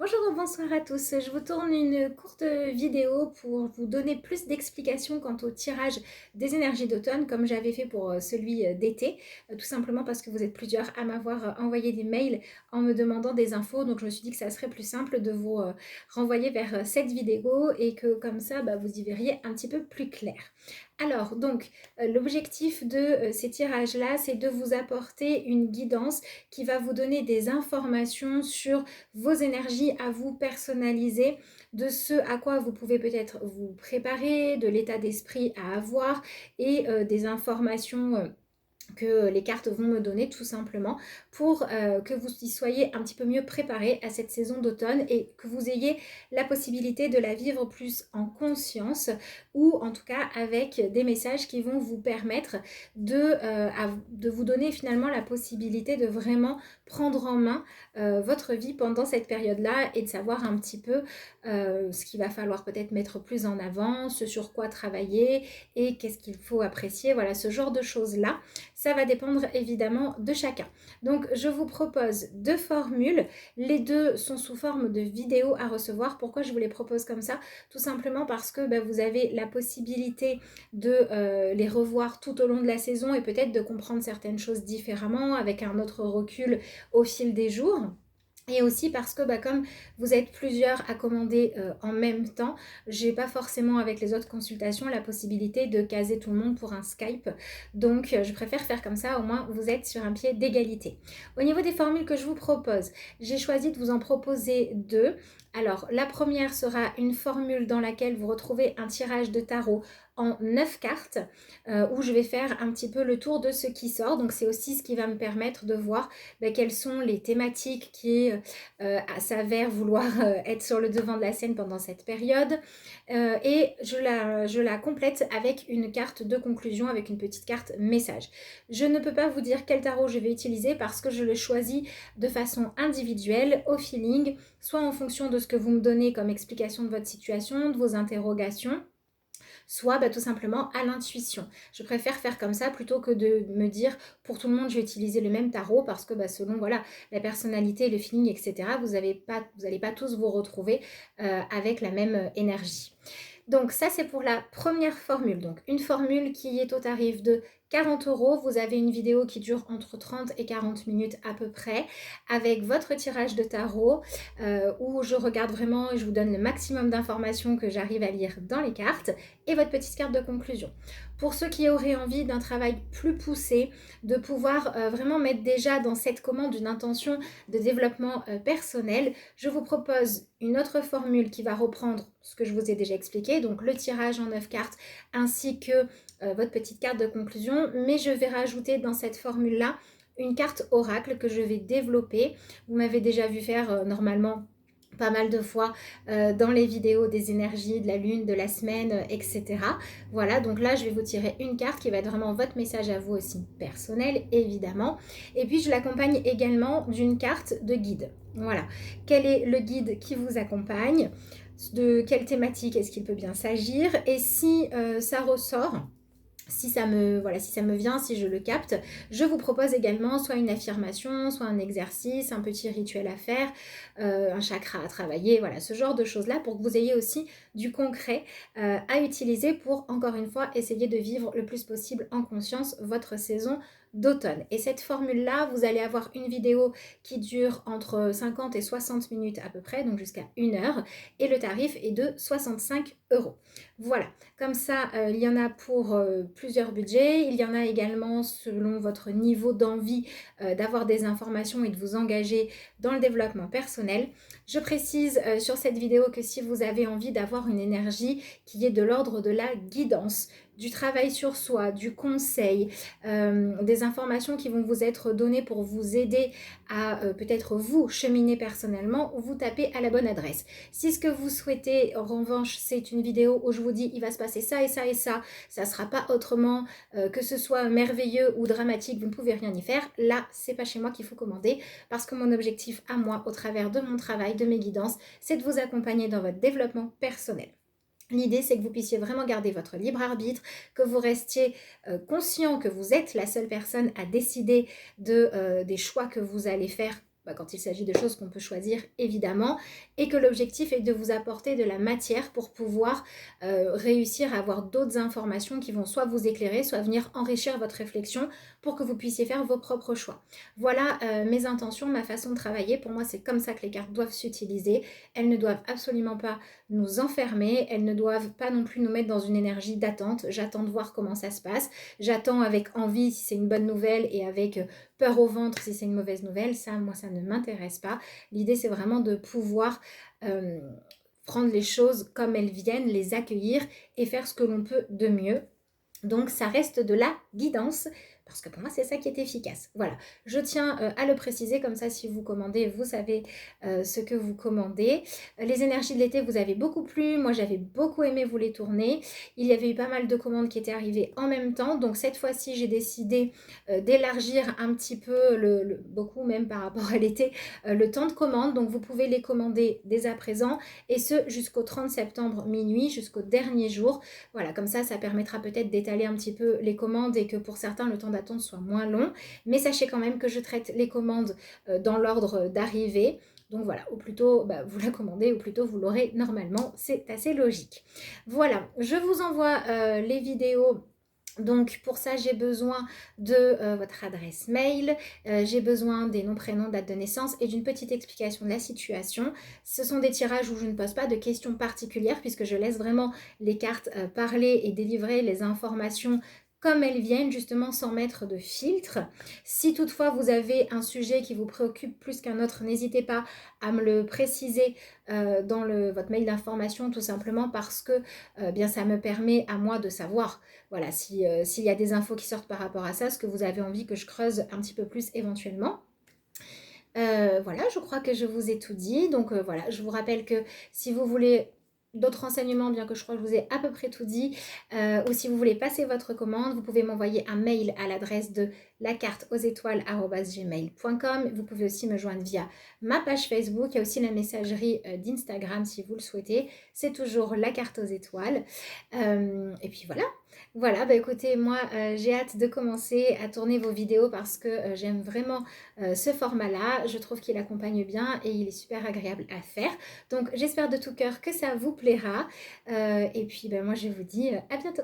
Bonjour ou bonsoir à tous, je vous tourne une courte vidéo pour vous donner plus d'explications quant au tirage des énergies d'automne comme j'avais fait pour celui d'été, tout simplement parce que vous êtes plusieurs à m'avoir envoyé des mails en me demandant des infos, donc je me suis dit que ça serait plus simple de vous renvoyer vers cette vidéo et que comme ça vous y verriez un petit peu plus clair. Alors donc l'objectif de ces tirages là, c'est de vous apporter une guidance qui va vous donner des informations sur vos énergies à vous personnaliser, de ce à quoi vous pouvez peut-être vous préparer, de l'état d'esprit à avoir et des informations que les cartes vont me donner tout simplement pour que vous y soyez un petit peu mieux préparé à cette saison d'automne et que vous ayez la possibilité de la vivre plus en conscience ou en tout cas avec des messages qui vont vous permettre de vous donner finalement la possibilité de vraiment prendre en main votre vie pendant cette période-là et de savoir un petit peu ce qu'il va falloir peut-être mettre plus en avant, ce sur quoi travailler et qu'est-ce qu'il faut apprécier, voilà ce genre de choses-là. Ça va dépendre évidemment de chacun. Donc je vous propose deux formules. Les deux sont sous forme de vidéos à recevoir. Pourquoi je vous les propose comme ça? Tout simplement parce que vous avez la possibilité de les revoir tout au long de la saison et peut-être de comprendre certaines choses différemment avec un autre recul au fil des jours. Et aussi parce que comme vous êtes plusieurs à commander en même temps, j'ai pas forcément avec les autres consultations la possibilité de caser tout le monde pour un Skype. Donc je préfère faire comme ça, au moins vous êtes sur un pied d'égalité. Au niveau des formules que je vous propose, j'ai choisi de vous en proposer deux. Alors la première sera une formule dans laquelle vous retrouvez un tirage de tarot en 9 cartes où je vais faire un petit peu le tour de ce qui sort. Donc c'est aussi ce qui va me permettre de voir quelles sont les thématiques qui s'avèrent vouloir être sur le devant de la scène pendant cette période. Et je la complète avec une carte de conclusion, avec une petite carte message. Je ne peux pas vous dire quel tarot je vais utiliser parce que je le choisis de façon individuelle, au feeling, soit en fonction de ce que vous me donnez comme explication de votre situation, de vos interrogations, soit tout simplement à l'intuition. Je préfère faire comme ça plutôt que de me dire pour tout le monde je vais utiliser le même tarot parce que selon voilà la personnalité, le feeling, etc. Vous n'allez pas tous vous retrouver avec la même énergie. Donc ça c'est pour la première formule. Donc une formule qui est au tarif de 40 euros. Vous avez une vidéo qui dure entre 30 et 40 minutes à peu près avec votre tirage de tarot où je regarde vraiment et je vous donne le maximum d'informations que j'arrive à lire dans les cartes et votre petite carte de conclusion. Pour ceux qui auraient envie d'un travail plus poussé, de pouvoir vraiment mettre déjà dans cette commande une intention de développement personnel, je vous propose une autre formule qui va reprendre ce que je vous ai déjà expliqué, donc le tirage en 9 cartes ainsi que votre petite carte de conclusion, mais je vais rajouter dans cette formule-là une carte oracle que je vais développer. Vous m'avez déjà vu faire normalement pas mal de fois dans les vidéos des énergies de la lune, de la semaine, etc. Voilà, donc là je vais vous tirer une carte qui va être vraiment votre message à vous aussi personnel évidemment. Et puis je l'accompagne également d'une carte de guide. Voilà, quel est le guide qui vous accompagne? De quelle thématique est-ce qu'il peut bien s'agir? Et si ça ressort, si ça me vient, si je le capte, je vous propose également soit une affirmation, soit un exercice, un petit rituel à faire, un chakra à travailler, voilà, ce genre de choses-là pour que vous ayez aussi du concret à utiliser pour, encore une fois, essayer de vivre le plus possible en conscience votre saison d'automne. Et cette formule-là, vous allez avoir une vidéo qui dure entre 50 et 60 minutes à peu près, donc jusqu'à 1 heure, et le tarif est de 65 euros. Voilà, comme ça, il y en a pour plusieurs budgets. Il y en a également selon votre niveau d'envie d'avoir des informations et de vous engager dans le développement personnel. Je précise sur cette vidéo que si vous avez envie d'avoir une énergie qui est de l'ordre de la guidance, du travail sur soi, du conseil, des informations qui vont vous être données pour vous aider à peut-être vous cheminer personnellement, vous tapez à la bonne adresse. Si ce que vous souhaitez, en revanche, c'est une vidéo où je vous dis il va se passer ça et ça et ça, ça ne sera pas autrement, que ce soit merveilleux ou dramatique, vous ne pouvez rien y faire, là, c'est pas chez moi qu'il faut commander parce que mon objectif à moi, au travers de mon travail, de mes guidances, c'est de vous accompagner dans votre développement personnel. L'idée, c'est que vous puissiez vraiment garder votre libre arbitre, que vous restiez conscient que vous êtes la seule personne à décider des choix que vous allez faire quand il s'agit de choses qu'on peut choisir évidemment, et que l'objectif est de vous apporter de la matière pour pouvoir réussir à avoir d'autres informations qui vont soit vous éclairer, soit venir enrichir votre réflexion pour que vous puissiez faire vos propres choix. Voilà mes intentions, ma façon de travailler. Pour moi, c'est comme ça que les cartes doivent s'utiliser. Elles ne doivent absolument pas nous enfermer, elles ne doivent pas non plus nous mettre dans une énergie d'attente. J'attends de voir comment ça se passe, j'attends avec envie si c'est une bonne nouvelle et avec peur au ventre si c'est une mauvaise nouvelle. Ça, moi, ça ne m'intéresse pas. L'idée, c'est vraiment de pouvoir prendre les choses comme elles viennent, les accueillir et faire ce que l'on peut de mieux. Donc ça reste de la guidance, parce que pour moi c'est ça qui est efficace. Voilà, je tiens à le préciser, comme ça si vous commandez, vous savez ce que vous commandez. Les énergies de l'été vous avez beaucoup plu, moi j'avais beaucoup aimé vous les tourner. Il y avait eu pas mal de commandes qui étaient arrivées en même temps, donc cette fois-ci j'ai décidé d'élargir un petit peu, beaucoup même par rapport à l'été, le temps de commande. Donc vous pouvez les commander dès à présent, et ce jusqu'au 30 septembre minuit, jusqu'au dernier jour. Voilà, comme ça permettra peut-être d'étaler un petit peu les commandes et que pour certains le temps d'attente soit moins long. Mais sachez quand même que je traite les commandes dans l'ordre d'arrivée. Donc voilà, au plus tôt vous la commandez, au plus tôt vous l'aurez normalement. C'est assez logique. Voilà, je vous envoie les vidéos. Donc pour ça j'ai besoin de votre adresse mail, j'ai besoin des noms, prénoms, date de naissance et d'une petite explication de la situation. Ce sont des tirages où je ne pose pas de questions particulières puisque je laisse vraiment les cartes parler et délivrer les informations comme elles viennent, justement sans mettre de filtre. Si toutefois vous avez un sujet qui vous préoccupe plus qu'un autre, n'hésitez pas à me le préciser dans votre mail d'information, tout simplement parce que bien ça me permet à moi de savoir, voilà, s'il y a des infos qui sortent par rapport à ça, ce que vous avez envie que je creuse un petit peu plus éventuellement. Voilà, je crois que je vous ai tout dit. Donc voilà, je vous rappelle que si vous voulez d'autres renseignements, bien que je crois que je vous ai à peu près tout dit, ou si vous voulez passer votre commande, vous pouvez m'envoyer un mail à l'adresse de lacarteauxétoiles@gmail.com. Vous pouvez aussi me joindre via ma page Facebook. Il y a aussi la messagerie d'Instagram si vous le souhaitez. C'est toujours la carte aux étoiles. Et puis voilà. Voilà, écoutez, moi j'ai hâte de commencer à tourner vos vidéos parce que j'aime vraiment ce format-là. Je trouve qu'il accompagne bien et il est super agréable à faire. Donc j'espère de tout cœur que ça vous plaira. Et puis moi je vous dis à bientôt.